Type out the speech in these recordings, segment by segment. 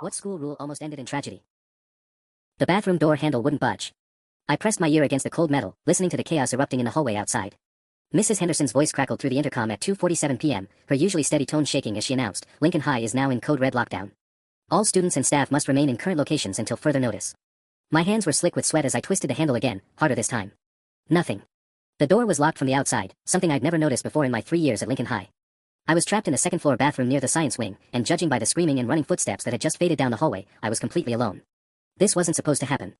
What school rule almost ended in tragedy? The bathroom door handle wouldn't budge. I pressed my ear against the cold metal, listening to the chaos erupting in the hallway outside. Mrs. Henderson's voice crackled through the intercom at 2:47 p.m., her usually steady tone shaking as she announced, Lincoln High is now in code red lockdown. All students and staff must remain in current locations until further notice. My hands were slick with sweat as I twisted the handle again, harder this time. Nothing. The door was locked from the outside, something I'd never noticed before in my 3 years at Lincoln High. I was trapped in the second-floor bathroom near the science wing, and judging by the screaming and running footsteps that had just faded down the hallway, I was completely alone. This wasn't supposed to happen.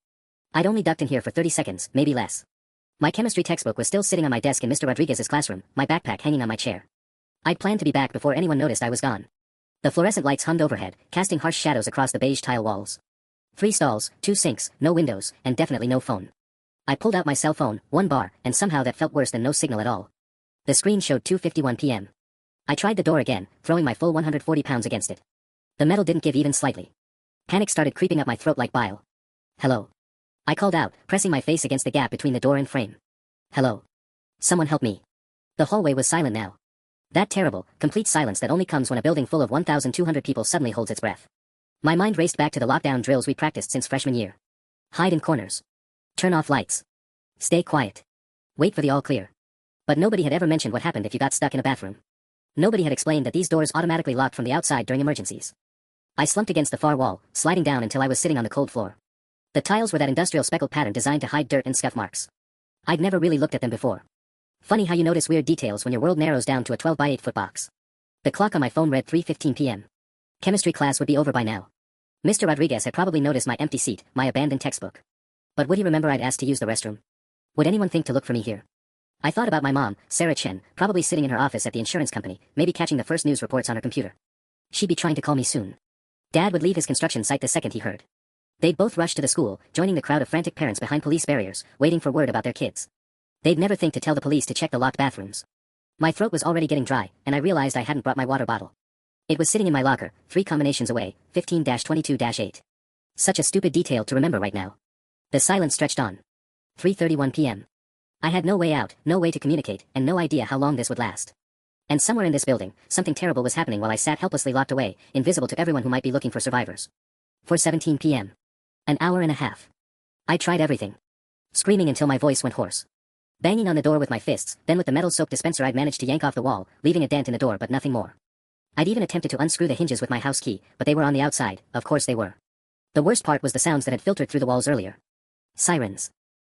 I'd only ducked in here for 30 seconds, maybe less. My chemistry textbook was still sitting on my desk in Mr. Rodriguez's classroom, my backpack hanging on my chair. I'd planned to be back before anyone noticed I was gone. The fluorescent lights hummed overhead, casting harsh shadows across the beige tile walls. 3 stalls, 2 sinks, no windows, and definitely no phone. I pulled out my cell phone, 1 bar, and somehow that felt worse than no signal at all. The screen showed 2:51 p.m. I tried the door again, throwing my full 140 pounds against it. The metal didn't give even slightly. Panic started creeping up my throat like bile. Hello. I called out, pressing my face against the gap between the door and frame. Hello. Someone help me. The hallway was silent now. That terrible, complete silence that only comes when a building full of 1,200 people suddenly holds its breath. My mind raced back to the lockdown drills we practiced since freshman year. Hide in corners. Turn off lights. Stay quiet. Wait for the all clear. But nobody had ever mentioned what happened if you got stuck in a bathroom. Nobody had explained that these doors automatically locked from the outside during emergencies. I slumped against the far wall, sliding down until I was sitting on the cold floor. The tiles were that industrial speckled pattern designed to hide dirt and scuff marks. I'd never really looked at them before. Funny how you notice weird details when your world narrows down to a 12 by 8 foot box. The clock on my phone read 3:15 p.m. Chemistry class would be over by now. Mr. Rodriguez had probably noticed my empty seat, my abandoned textbook. But would he remember I'd asked to use the restroom? Would anyone think to look for me here? I thought about my mom, Sarah Chen, probably sitting in her office at the insurance company, maybe catching the first news reports on her computer. She'd be trying to call me soon. Dad would leave his construction site the second he heard. They'd both rush to the school, joining the crowd of frantic parents behind police barriers, waiting for word about their kids. They'd never think to tell the police to check the locked bathrooms. My throat was already getting dry, and I realized I hadn't brought my water bottle. It was sitting in my locker, 3 combinations away, 15-22-8. Such a stupid detail to remember right now. The silence stretched on. 3:31 p.m. I had no way out, no way to communicate, and no idea how long this would last. And somewhere in this building, something terrible was happening while I sat helplessly locked away, invisible to everyone who might be looking for survivors. 4:17 p.m. An hour and a half. I tried everything. Screaming until my voice went hoarse. Banging on the door with my fists, then with the metal soap dispenser I'd managed to yank off the wall, leaving a dent in the door but nothing more. I'd even attempted to unscrew the hinges with my house key, but they were on the outside, of course they were. The worst part was the sounds that had filtered through the walls earlier. Sirens.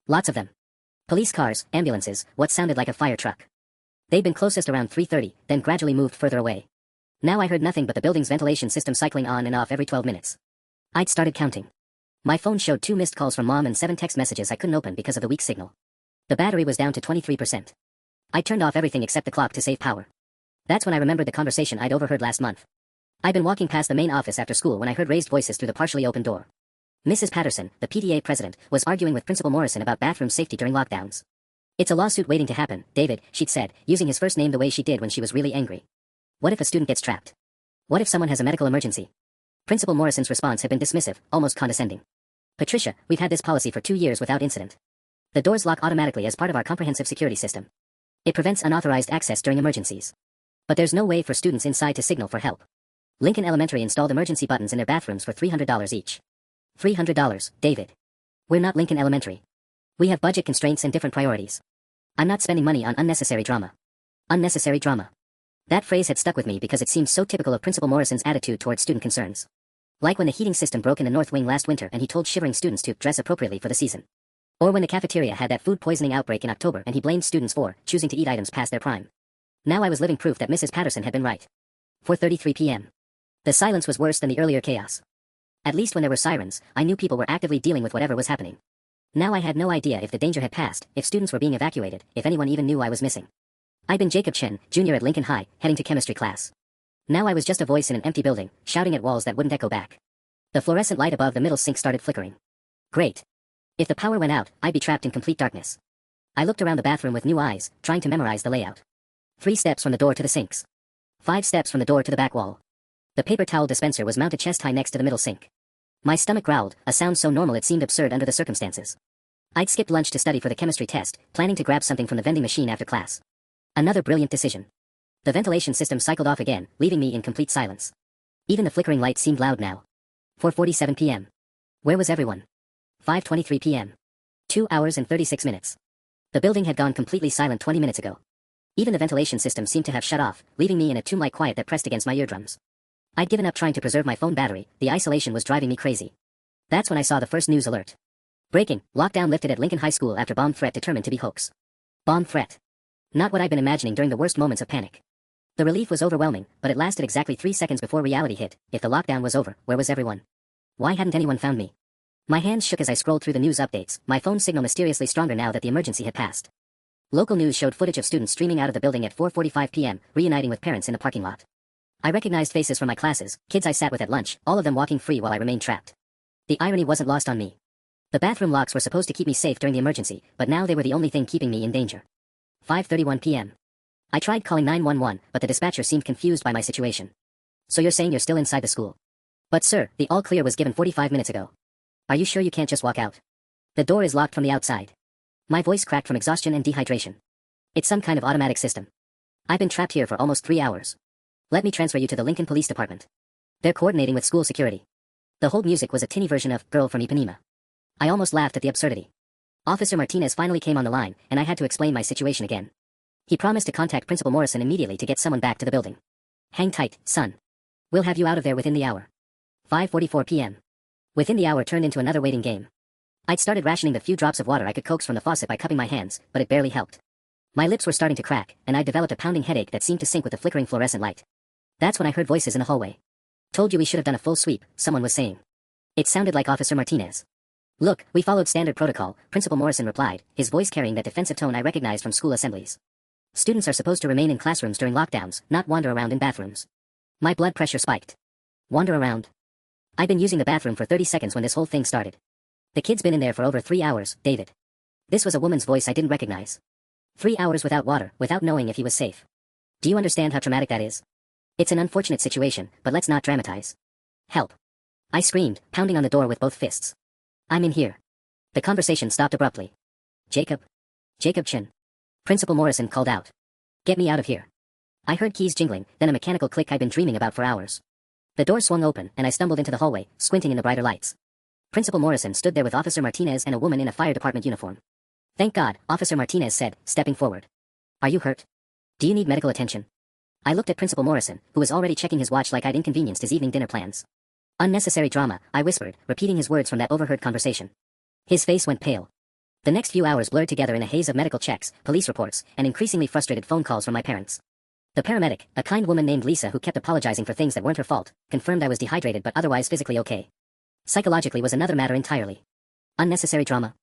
Lots of them. Police cars, ambulances, what sounded like a fire truck. They'd been closest around 3:30, then gradually moved further away. Now I heard nothing but the building's ventilation system cycling on and off every 12 minutes. I'd started counting. My phone showed 2 missed calls from Mom and 7 text messages I couldn't open because of the weak signal. The battery was down to 23%. I turned off everything except the clock to save power. That's when I remembered the conversation I'd overheard last month. I'd been walking past the main office after school when I heard raised voices through the partially open door. Mrs. Patterson, the PTA president, was arguing with Principal Morrison about bathroom safety during lockdowns. It's a lawsuit waiting to happen, David, she'd said, using his first name the way she did when she was really angry. What if a student gets trapped? What if someone has a medical emergency? Principal Morrison's response had been dismissive, almost condescending. Patricia, we've had this policy for 2 years without incident. The doors lock automatically as part of our comprehensive security system. It prevents unauthorized access during emergencies. But there's no way for students inside to signal for help. Lincoln Elementary installed emergency buttons in their bathrooms for $300 each. $300, David. We're not Lincoln Elementary. We have budget constraints and different priorities. I'm not spending money on unnecessary drama. Unnecessary drama. That phrase had stuck with me because it seemed so typical of Principal Morrison's attitude towards student concerns. Like when the heating system broke in the North Wing last winter and he told shivering students to dress appropriately for the season. Or when the cafeteria had that food poisoning outbreak in October and he blamed students for choosing to eat items past their prime. Now I was living proof that Mrs. Patterson had been right. 4:33 p.m. The silence was worse than the earlier chaos. At least when there were sirens, I knew people were actively dealing with whatever was happening. Now I had no idea if the danger had passed, if students were being evacuated, if anyone even knew I was missing. I'd been Jacob Chen, Jr. at Lincoln High, heading to chemistry class. Now I was just a voice in an empty building, shouting at walls that wouldn't echo back. The fluorescent light above the middle sink started flickering. Great. If the power went out, I'd be trapped in complete darkness. I looked around the bathroom with new eyes, trying to memorize the layout. 3 steps from the door to the sinks. 5 steps from the door to the back wall. The paper towel dispenser was mounted chest high next to the middle sink. My stomach growled, a sound so normal it seemed absurd under the circumstances. I'd skipped lunch to study for the chemistry test, planning to grab something from the vending machine after class. Another brilliant decision. The ventilation system cycled off again, leaving me in complete silence. Even the flickering light seemed loud now. 4:47 p.m. Where was everyone? 5:23 p.m. 2 hours and 36 minutes. The building had gone completely silent 20 minutes ago. Even the ventilation system seemed to have shut off, leaving me in a tomb-like quiet that pressed against my eardrums. I'd given up trying to preserve my phone battery, the isolation was driving me crazy. That's when I saw the first news alert. Breaking, lockdown lifted at Lincoln High School after bomb threat determined to be hoax. Bomb threat. Not what I'd been imagining during the worst moments of panic. The relief was overwhelming, but it lasted exactly 3 seconds before reality hit. If the lockdown was over, where was everyone? Why hadn't anyone found me? My hands shook as I scrolled through the news updates, my phone signal mysteriously stronger now that the emergency had passed. Local news showed footage of students streaming out of the building at 4:45 p.m., reuniting with parents in the parking lot. I recognized faces from my classes, kids I sat with at lunch, all of them walking free while I remained trapped. The irony wasn't lost on me. The bathroom locks were supposed to keep me safe during the emergency, but now they were the only thing keeping me in danger. 5:31 p.m. I tried calling 911, but the dispatcher seemed confused by my situation. So you're saying you're still inside the school? But sir, the all clear was given 45 minutes ago. Are you sure you can't just walk out? The door is locked from the outside. My voice cracked from exhaustion and dehydration. It's some kind of automatic system. I've been trapped here for almost 3 hours. Let me transfer you to the Lincoln Police Department. They're coordinating with school security. The hold music was a tinny version of Girl from Ipanema. I almost laughed at the absurdity. Officer Martinez finally came on the line, and I had to explain my situation again. He promised to contact Principal Morrison immediately to get someone back to the building. Hang tight, son. We'll have you out of there within the hour. 5:44 p.m. Within the hour turned into another waiting game. I'd started rationing the few drops of water I could coax from the faucet by cupping my hands, but it barely helped. My lips were starting to crack, and I developed a pounding headache that seemed to sync with the flickering fluorescent light. That's when I heard voices in the hallway. Told you we should have done a full sweep, someone was saying. It sounded like Officer Martinez. Look, we followed standard protocol, Principal Morrison replied, his voice carrying that defensive tone I recognized from school assemblies. Students are supposed to remain in classrooms during lockdowns, not wander around in bathrooms. My blood pressure spiked. Wander around? I'd been using the bathroom for 30 seconds when this whole thing started. The kid's been in there for over 3 hours, David. This was a woman's voice I didn't recognize. 3 hours without water, without knowing if he was safe. Do you understand how traumatic that is? It's an unfortunate situation, but let's not dramatize. Help. I screamed, pounding on the door with both fists. I'm in here. The conversation stopped abruptly. Jacob? Jacob Chin. Principal Morrison called out. Get me out of here. I heard keys jingling, then a mechanical click I'd been dreaming about for hours. The door swung open, and I stumbled into the hallway, squinting in the brighter lights. Principal Morrison stood there with Officer Martinez and a woman in a fire department uniform. Thank God, Officer Martinez said, stepping forward. Are you hurt? Do you need medical attention? I looked at Principal Morrison, who was already checking his watch like I'd inconvenienced his evening dinner plans. Unnecessary drama, I whispered, repeating his words from that overheard conversation. His face went pale. The next few hours blurred together in a haze of medical checks, police reports, and increasingly frustrated phone calls from my parents. The paramedic, a kind woman named Lisa who kept apologizing for things that weren't her fault, confirmed I was dehydrated but otherwise physically okay. Psychologically was another matter entirely. Unnecessary drama.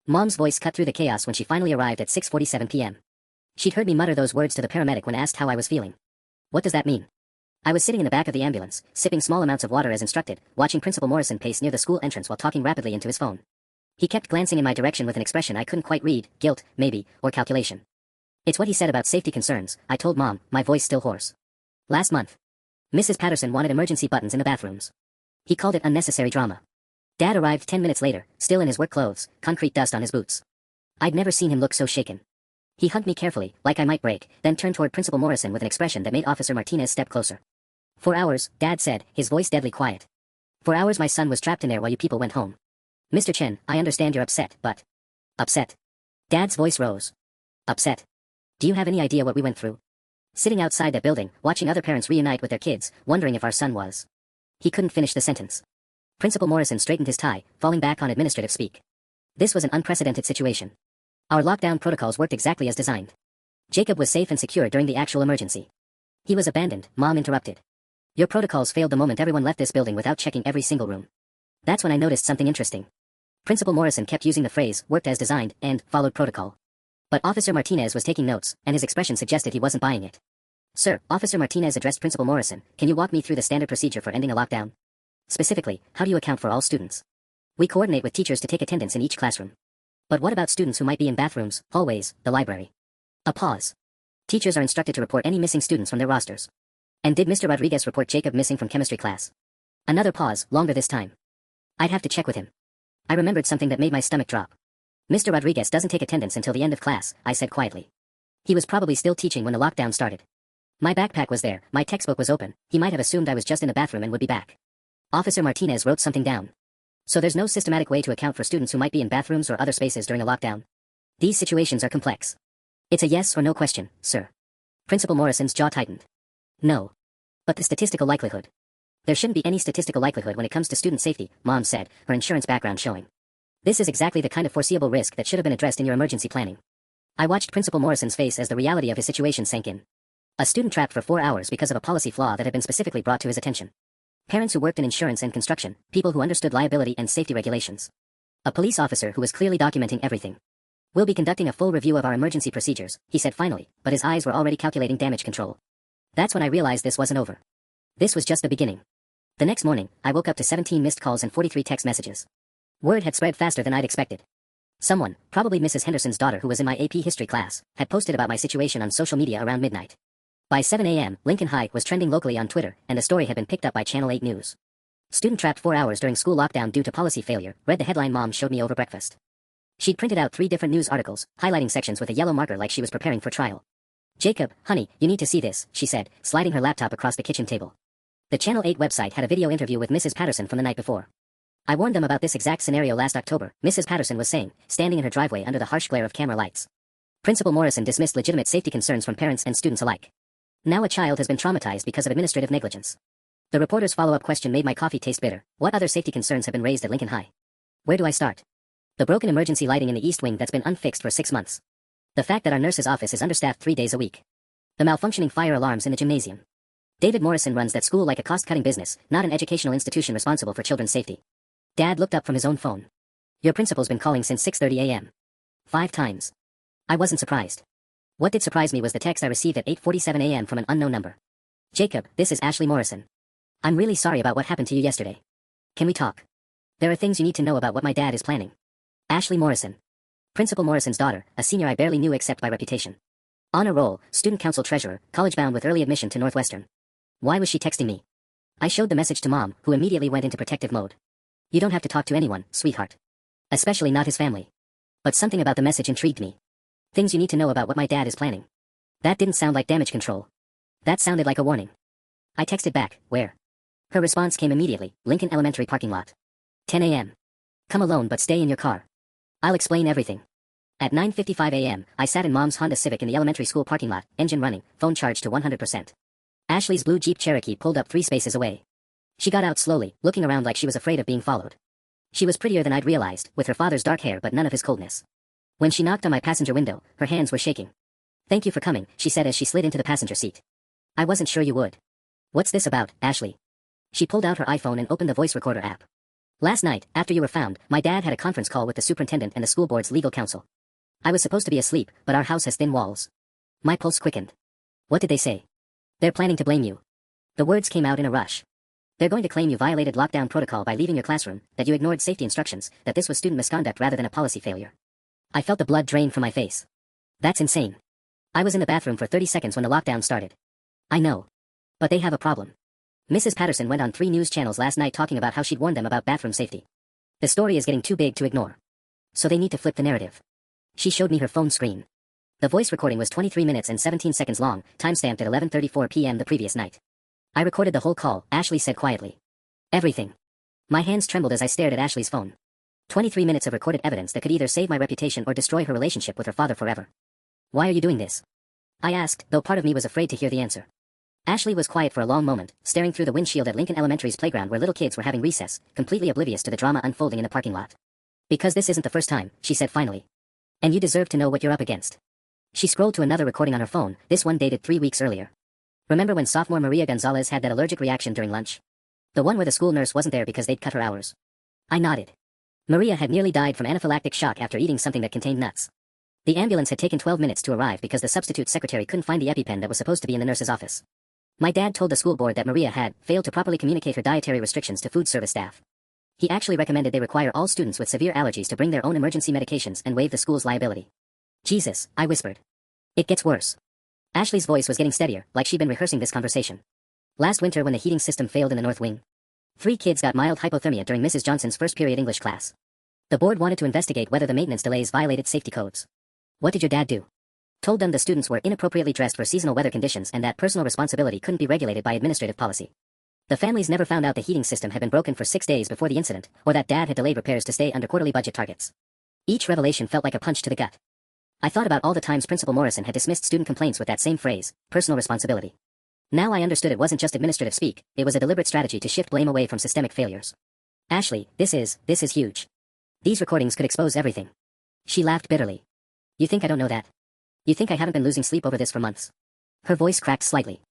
Mom's voice cut through the chaos when she finally arrived at 6:47 p.m. She'd heard me mutter those words to the paramedic when asked how I was feeling. What does that mean? I was sitting in the back of the ambulance, sipping small amounts of water as instructed, watching Principal Morrison pace near the school entrance while talking rapidly into his phone. He kept glancing in my direction with an expression I couldn't quite read, guilt, maybe, or calculation. It's what he said about safety concerns, I told Mom, my voice still hoarse. Last month. Mrs. Patterson wanted emergency buttons in the bathrooms. He called it unnecessary drama. Dad arrived 10 minutes later, still in his work clothes, concrete dust on his boots. I'd never seen him look so shaken. He hugged me carefully, like I might break, then turned toward Principal Morrison with an expression that made Officer Martinez step closer. 4 hours, Dad said, his voice deadly quiet. 4 hours my son was trapped in there while you people went home. Mr. Chen, I understand you're upset, but... Upset. Dad's voice rose. Upset. Do you have any idea what we went through? Sitting outside that building, watching other parents reunite with their kids, wondering if our son was... He couldn't finish the sentence. Principal Morrison straightened his tie, falling back on administrative speak. This was an unprecedented situation. Our lockdown protocols worked exactly as designed. Jacob was safe and secure during the actual emergency. He was abandoned, Mom interrupted. Your protocols failed the moment everyone left this building without checking every single room. That's when I noticed something interesting. Principal Morrison kept using the phrase, worked as designed, and followed protocol. But Officer Martinez was taking notes, and his expression suggested he wasn't buying it. Sir, Officer Martinez addressed Principal Morrison, can you walk me through the standard procedure for ending a lockdown? Specifically, how do you account for all students? We coordinate with teachers to take attendance in each classroom. But what about students who might be in bathrooms, hallways, the library? A pause. Teachers are instructed to report any missing students from their rosters. And did Mr. Rodriguez report Jacob missing from chemistry class? Another pause, longer this time. I'd have to check with him. I remembered something that made my stomach drop. Mr. Rodriguez doesn't take attendance until the end of class, I said quietly. He was probably still teaching when the lockdown started. My backpack was there, my textbook was open, he might have assumed I was just in the bathroom and would be back. Officer Martinez wrote something down. So there's no systematic way to account for students who might be in bathrooms or other spaces during a lockdown. These situations are complex. It's a yes or no question, sir. Principal Morrison's jaw tightened. No. But the statistical likelihood. There shouldn't be any statistical likelihood when it comes to student safety, Mom said, her insurance background showing. This is exactly the kind of foreseeable risk that should have been addressed in your emergency planning. I watched Principal Morrison's face as the reality of his situation sank in. A student trapped for 4 hours because of a policy flaw that had been specifically brought to his attention. Parents who worked in insurance and construction, people who understood liability and safety regulations. A police officer who was clearly documenting everything. We'll be conducting a full review of our emergency procedures, he said finally, but his eyes were already calculating damage control. That's when I realized this wasn't over. This was just the beginning. The next morning, I woke up to 17 missed calls and 43 text messages. Word had spread faster than I'd expected. Someone, probably Mrs. Henderson's daughter who was in my AP history class, had posted about my situation on social media around midnight. By 7 a.m., Lincoln High was trending locally on Twitter, and the story had been picked up by Channel 8 News. Student trapped 4 hours during school lockdown due to policy failure, read the headline Mom showed me over breakfast. She'd printed out 3 different news articles, highlighting sections with a yellow marker like she was preparing for trial. Jacob, honey, you need to see this, she said, sliding her laptop across the kitchen table. The Channel 8 website had a video interview with Mrs. Patterson from the night before. I warned them about this exact scenario last October, Mrs. Patterson was saying, standing in her driveway under the harsh glare of camera lights. Principal Morrison dismissed legitimate safety concerns from parents and students alike. Now a child has been traumatized because of administrative negligence. The reporter's follow-up question made my coffee taste bitter. What other safety concerns have been raised at Lincoln High? Where do I start? The broken emergency lighting in the East Wing that's been unfixed for 6 months. The fact that our nurse's office is understaffed 3 days a week. The malfunctioning fire alarms in the gymnasium. David Morrison runs that school like a cost-cutting business, not an educational institution responsible for children's safety. Dad looked up from his own phone. Your principal's been calling since 6:30 a.m. 5 times. I wasn't surprised. What did surprise me was the text I received at 8:47 a.m. from an unknown number. Jacob, this is Ashley Morrison. I'm really sorry about what happened to you yesterday. Can we talk? There are things you need to know about what my dad is planning. Ashley Morrison. Principal Morrison's daughter, a senior I barely knew except by reputation. Honor roll, student council treasurer, college-bound with early admission to Northwestern. Why was she texting me? I showed the message to Mom, who immediately went into protective mode. You don't have to talk to anyone, sweetheart. Especially not his family. But something about the message intrigued me. Things you need to know about what my dad is planning. That didn't sound like damage control. That sounded like a warning. I texted back, where? Her response came immediately, Lincoln Elementary parking lot. 10 a.m. Come alone but stay in your car. I'll explain everything. At 9:55 a.m., I sat in Mom's Honda Civic in the elementary school parking lot, engine running, phone charged to 100%. Ashley's blue Jeep Cherokee pulled up 3 spaces away. She got out slowly, looking around like she was afraid of being followed. She was prettier than I'd realized, with her father's dark hair but none of his coldness. When she knocked on my passenger window, her hands were shaking. Thank you for coming, she said as she slid into the passenger seat. I wasn't sure you would. What's this about, Ashley? She pulled out her iPhone and opened the voice recorder app. Last night, after you were found, my dad had a conference call with the superintendent and the school board's legal counsel. I was supposed to be asleep, but our house has thin walls. My pulse quickened. What did they say? They're planning to blame you. The words came out in a rush. They're going to claim you violated lockdown protocol by leaving your classroom, that you ignored safety instructions, that this was student misconduct rather than a policy failure. I felt the blood drain from my face. That's insane. I was in the bathroom for 30 seconds when the lockdown started. I know. But they have a problem. Mrs. Patterson went on 3 news channels last night talking about how she'd warned them about bathroom safety. The story is getting too big to ignore. So they need to flip the narrative. She showed me her phone screen. The voice recording was 23 minutes and 17 seconds long, timestamped at 11:34 p.m. the previous night. I recorded the whole call, Ashley said quietly. Everything. My hands trembled as I stared at Ashley's phone. 23 minutes of recorded evidence that could either save my reputation or destroy her relationship with her father forever. Why are you doing this? I asked, though part of me was afraid to hear the answer. Ashley was quiet for a long moment, staring through the windshield at Lincoln Elementary's playground where little kids were having recess, completely oblivious to the drama unfolding in the parking lot. Because this isn't the first time, she said finally. And you deserve to know what you're up against. She scrolled to another recording on her phone, this one dated 3 weeks earlier. Remember when sophomore Maria Gonzalez had that allergic reaction during lunch? The one where the school nurse wasn't there because they'd cut her hours. I nodded. Maria had nearly died from anaphylactic shock after eating something that contained nuts. The ambulance had taken 12 minutes to arrive because the substitute secretary couldn't find the EpiPen that was supposed to be in the nurse's office. My dad told the school board that Maria had failed to properly communicate her dietary restrictions to food service staff. He actually recommended they require all students with severe allergies to bring their own emergency medications and waive the school's liability. Jesus, I whispered. It gets worse. Ashley's voice was getting steadier, like she'd been rehearsing this conversation. Last winter when the heating system failed in the North Wing, 3 kids got mild hypothermia during Mrs. Johnson's first period English class. The board wanted to investigate whether the maintenance delays violated safety codes. What did your dad do? Told them the students were inappropriately dressed for seasonal weather conditions and that personal responsibility couldn't be regulated by administrative policy. The families never found out the heating system had been broken for 6 days before the incident, or that Dad had delayed repairs to stay under quarterly budget targets. Each revelation felt like a punch to the gut. I thought about all the times Principal Morrison had dismissed student complaints with that same phrase, personal responsibility. Now I understood it wasn't just administrative speak, it was a deliberate strategy to shift blame away from systemic failures. Ashley, this is huge. These recordings could expose everything. She laughed bitterly. You think I don't know that? You think I haven't been losing sleep over this for months? Her voice cracked slightly.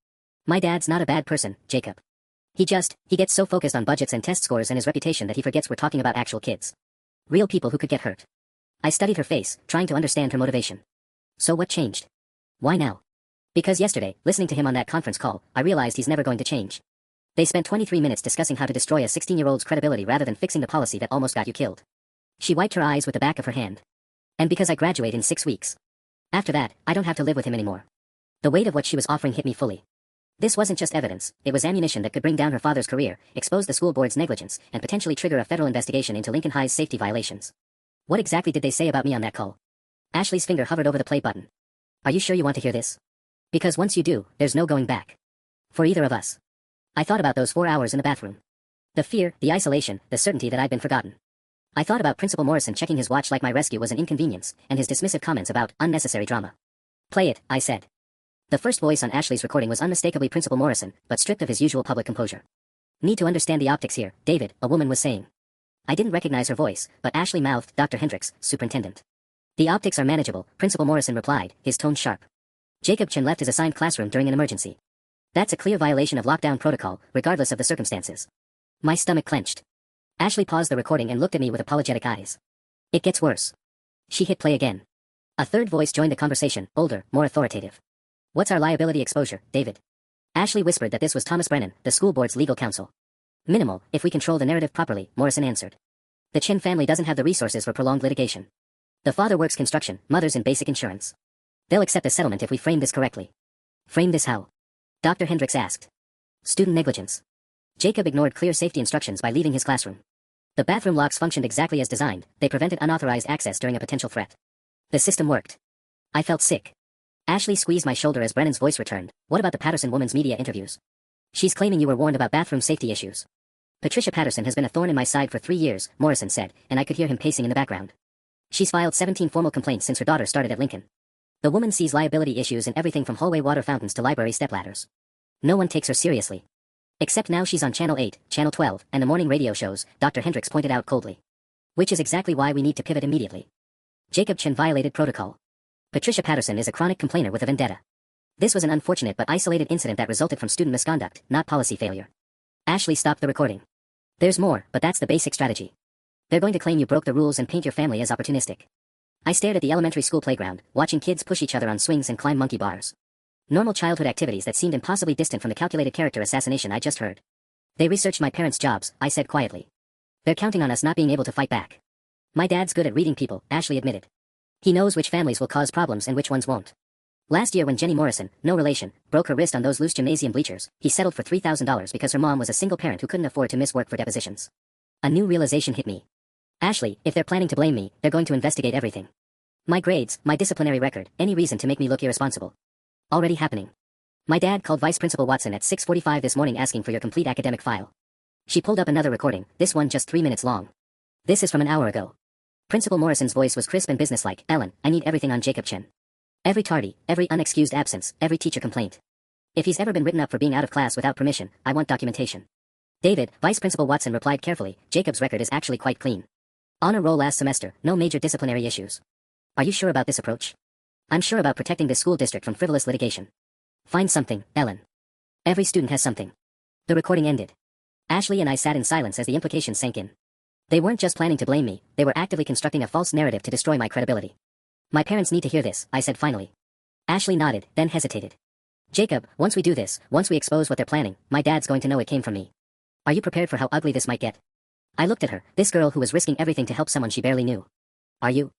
My dad's not a bad person, Jacob. He gets so focused on budgets and test scores and his reputation that he forgets we're talking about actual kids. Real people who could get hurt. I studied her face, trying to understand her motivation. So what changed? Why now? Because yesterday, listening to him on that conference call, I realized he's never going to change. They spent 23 minutes discussing how to destroy a 16-year-old's credibility rather than fixing the policy that almost got you killed. She wiped her eyes with the back of her hand. And because I graduate in 6 weeks. After that, I don't have to live with him anymore. The weight of what she was offering hit me fully. This wasn't just evidence, it was ammunition that could bring down her father's career, expose the school board's negligence, and potentially trigger a federal investigation into Lincoln High's safety violations. What exactly did they say about me on that call? Ashley's finger hovered over the play button. Are you sure you want to hear this? Because once you do, there's no going back. For either of us. I thought about those 4 hours in the bathroom. The fear, the isolation, the certainty that I'd been forgotten. I thought about Principal Morrison checking his watch like my rescue was an inconvenience, and his dismissive comments about unnecessary drama. Play it, I said. The first voice on Ashley's recording was unmistakably Principal Morrison, but stripped of his usual public composure. Need to understand the optics here, David, a woman was saying. I didn't recognize her voice, but Ashley mouthed, Dr. Hendricks, superintendent. The optics are manageable, Principal Morrison replied, his tone sharp. Jacob Chen left his assigned classroom during an emergency. That's a clear violation of lockdown protocol, regardless of the circumstances. My stomach clenched. Ashley paused the recording and looked at me with apologetic eyes. It gets worse. She hit play again. A third voice joined the conversation, older, more authoritative. What's our liability exposure, David? Ashley whispered that this was Thomas Brennan, the school board's legal counsel. Minimal, if we control the narrative properly, Morrison answered. The Chen family doesn't have the resources for prolonged litigation. The father works construction, mother's in basic insurance. They'll accept a settlement if we frame this correctly. Frame this how? Dr. Hendricks asked. Student negligence. Jacob ignored clear safety instructions by leaving his classroom. The bathroom locks functioned exactly as designed, they prevented unauthorized access during a potential threat. The system worked. I felt sick. Ashley squeezed my shoulder as Brennan's voice returned. What about the Patterson woman's media interviews? She's claiming you were warned about bathroom safety issues. Patricia Patterson has been a thorn in my side for 3 years, Morrison said, and I could hear him pacing in the background. She's filed 17 formal complaints since her daughter started at Lincoln. The woman sees liability issues in everything from hallway water fountains to library stepladders. No one takes her seriously. Except now she's on Channel 8, Channel 12, and the morning radio shows, Dr. Hendricks pointed out coldly. Which is exactly why we need to pivot immediately. Jacob Chen violated protocol. Patricia Patterson is a chronic complainer with a vendetta. This was an unfortunate but isolated incident that resulted from student misconduct, not policy failure. Ashley stopped the recording. There's more, but that's the basic strategy. They're going to claim you broke the rules and paint your family as opportunistic. I stared at the elementary school playground, watching kids push each other on swings and climb monkey bars. Normal childhood activities that seemed impossibly distant from the calculated character assassination I just heard. They researched my parents' jobs, I said quietly. They're counting on us not being able to fight back. My dad's good at reading people, Ashley admitted. He knows which families will cause problems and which ones won't. Last year when Jenny Morrison, no relation, broke her wrist on those loose gymnasium bleachers, he settled for $3,000 because her mom was a single parent who couldn't afford to miss work for depositions. A new realization hit me. Ashley, if they're planning to blame me, they're going to investigate everything. My grades, my disciplinary record, any reason to make me look irresponsible. Already happening. My dad called Vice Principal Watson at 6:45 this morning asking for your complete academic file. She pulled up another recording, this one just 3 minutes long. This is from an hour ago. Principal Morrison's voice was crisp and businesslike. Ellen, I need everything on Jacob Chen. Every tardy, every unexcused absence, every teacher complaint. If he's ever been written up for being out of class without permission, I want documentation. David, Vice Principal Watson replied carefully, Jacob's record is actually quite clean. Honor roll last semester, no major disciplinary issues. Are you sure about this approach? I'm sure about protecting this school district from frivolous litigation. Find something, Ellen. Every student has something. The recording ended. Ashley and I sat in silence as the implications sank in. They weren't just planning to blame me, they were actively constructing a false narrative to destroy my credibility. My parents need to hear this, I said finally. Ashley nodded, then hesitated. Jacob, once we do this, once we expose what they're planning, my dad's going to know it came from me. Are you prepared for how ugly this might get? I looked at her, this girl who was risking everything to help someone she barely knew. Are you?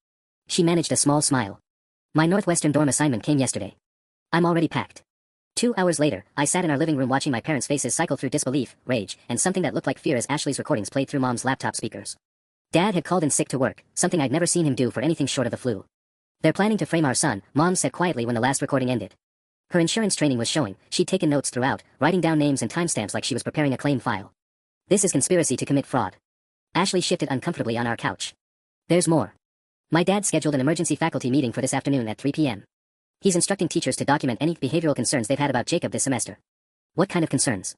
She managed a small smile. My Northwestern dorm assignment came yesterday. I'm already packed. 2 hours later, I sat in our living room watching my parents' faces cycle through disbelief, rage, and something that looked like fear as Ashley's recordings played through Mom's laptop speakers. Dad had called in sick to work, something I'd never seen him do for anything short of the flu. They're planning to frame our son, Mom said quietly when the last recording ended. Her insurance training was showing, she'd taken notes throughout, writing down names and timestamps like she was preparing a claim file. This is conspiracy to commit fraud. Ashley shifted uncomfortably on our couch. There's more. My dad scheduled an emergency faculty meeting for this afternoon at 3 p.m. He's instructing teachers to document any behavioral concerns they've had about Jacob this semester. What kind of concerns?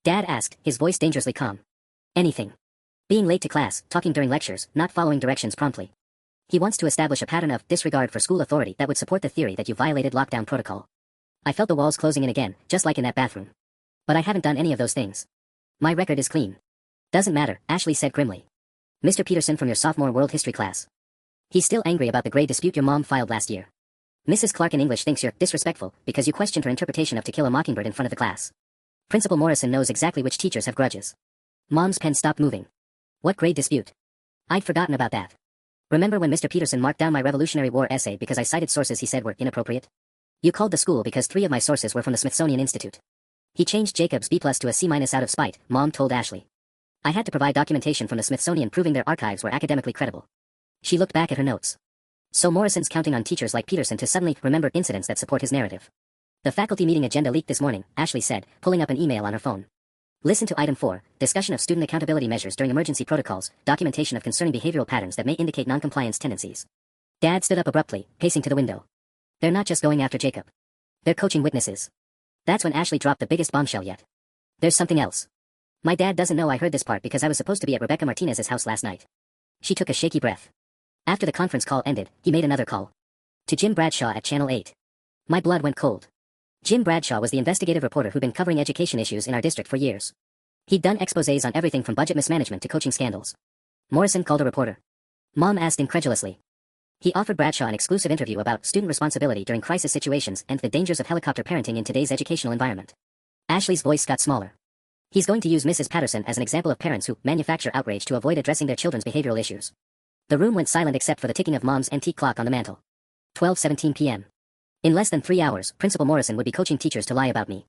Dad asked, his voice dangerously calm. Anything. Being late to class, talking during lectures, not following directions promptly. He wants to establish a pattern of disregard for school authority that would support the theory that you violated lockdown protocol. I felt the walls closing in again, just like in that bathroom. But I haven't done any of those things. My record is clean. Doesn't matter, Ashley said grimly. Mr. Peterson from your sophomore world history class. He's still angry about the grade dispute your mom filed last year. Mrs. Clark in English thinks you're disrespectful because you questioned her interpretation of To Kill a Mockingbird in front of the class. Principal Morrison knows exactly which teachers have grudges. Mom's pen stopped moving. What grade dispute? I'd forgotten about that. Remember when Mr. Peterson marked down my Revolutionary War essay because I cited sources he said were inappropriate? You called the school because 3 of my sources were from the Smithsonian Institute. He changed Jacob's B+ to a C- out of spite, Mom told Ashley. I had to provide documentation from the Smithsonian proving their archives were academically credible. She looked back at her notes. So Morrison's counting on teachers like Peterson to suddenly remember incidents that support his narrative. The faculty meeting agenda leaked this morning, Ashley said, pulling up an email on her phone. Listen to item 4, discussion of student accountability measures during emergency protocols, documentation of concerning behavioral patterns that may indicate noncompliance tendencies. Dad stood up abruptly, pacing to the window. They're not just going after Jacob. They're coaching witnesses. That's when Ashley dropped the biggest bombshell yet. There's something else. My dad doesn't know I heard this part because I was supposed to be at Rebecca Martinez's house last night. She took a shaky breath. After the conference call ended, he made another call. To Jim Bradshaw at Channel 8. My blood went cold. Jim Bradshaw was the investigative reporter who'd been covering education issues in our district for years. He'd done exposés on everything from budget mismanagement to coaching scandals. Morrison called a reporter. Mom asked incredulously. He offered Bradshaw an exclusive interview about student responsibility during crisis situations and the dangers of helicopter parenting in today's educational environment. Ashley's voice got smaller. He's going to use Mrs. Patterson as an example of parents who manufacture outrage to avoid addressing their children's behavioral issues. The room went silent except for the ticking of Mom's antique clock on the mantel. 12:17 p.m. In less than 3 hours, Principal Morrison would be coaching teachers to lie about me.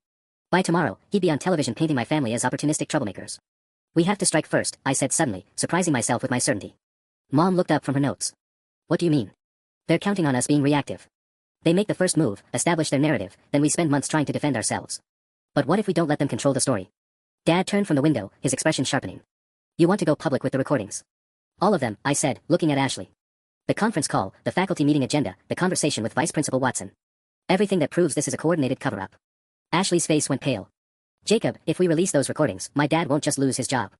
By tomorrow, he'd be on television painting my family as opportunistic troublemakers. We have to strike first, I said suddenly, surprising myself with my certainty. Mom looked up from her notes. What do you mean? They're counting on us being reactive. They make the first move, establish their narrative, then we spend months trying to defend ourselves. But what if we don't let them control the story? Dad turned from the window, his expression sharpening. You want to go public with the recordings? All of them, I said, looking at Ashley. The conference call, the faculty meeting agenda, the conversation with Vice Principal Watson. Everything that proves this is a coordinated cover-up. Ashley's face went pale. Jacob, if we release those recordings, my dad won't just lose his job.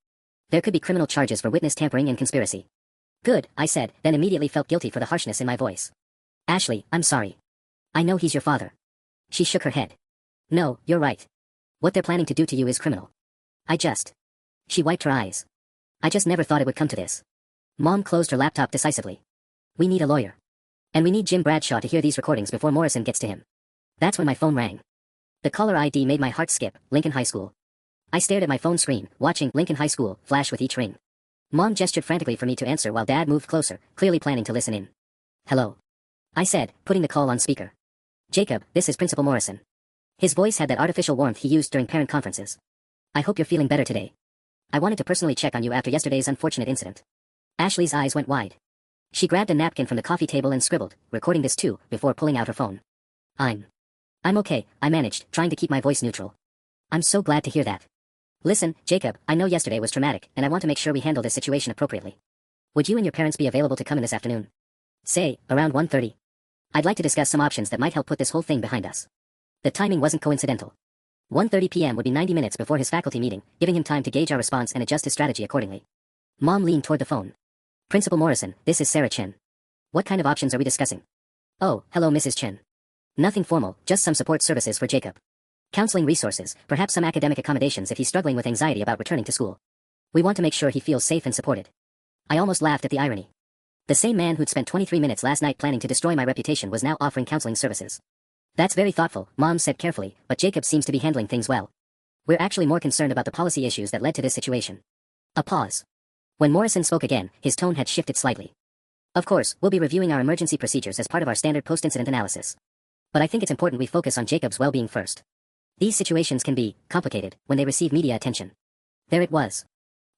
There could be criminal charges for witness tampering and conspiracy. Good, I said, then immediately felt guilty for the harshness in my voice. Ashley, I'm sorry. I know he's your father. She shook her head. No, you're right. What they're planning to do to you is criminal. She wiped her eyes. I just never thought it would come to this. Mom closed her laptop decisively. We need a lawyer. And we need Jim Bradshaw to hear these recordings before Morrison gets to him. That's when my phone rang. The caller ID made my heart skip, Lincoln High School. I stared at my phone screen, watching Lincoln High School flash with each ring. Mom gestured frantically for me to answer while Dad moved closer, clearly planning to listen in. Hello. I said, putting the call on speaker. Jacob, this is Principal Morrison. His voice had that artificial warmth he used during parent conferences. I hope you're feeling better today. I wanted to personally check on you after yesterday's unfortunate incident. Ashley's eyes went wide. She grabbed a napkin from the coffee table and scribbled, recording this too, before pulling out her phone. I'm okay, I managed, trying to keep my voice neutral. I'm so glad to hear that. Listen, Jacob, I know yesterday was traumatic, and I want to make sure we handle this situation appropriately. Would you and your parents be available to come in this afternoon? Say, around 1:30. I'd like to discuss some options that might help put this whole thing behind us. The timing wasn't coincidental. 1:30 p.m. would be 90 minutes before his faculty meeting, giving him time to gauge our response and adjust his strategy accordingly. Mom leaned toward the phone. Principal Morrison, this is Sarah Chen. What kind of options are we discussing? Oh, hello Mrs. Chen. Nothing formal, just some support services for Jacob. Counseling resources, perhaps some academic accommodations if he's struggling with anxiety about returning to school. We want to make sure he feels safe and supported. I almost laughed at the irony. The same man who'd spent 23 minutes last night planning to destroy my reputation was now offering counseling services. That's very thoughtful, Mom said carefully, but Jacob seems to be handling things well. We're actually more concerned about the policy issues that led to this situation. A pause. When Morrison spoke again, his tone had shifted slightly. Of course, we'll be reviewing our emergency procedures as part of our standard post-incident analysis. But I think it's important we focus on Jacob's well-being first. These situations can be complicated when they receive media attention. There it was.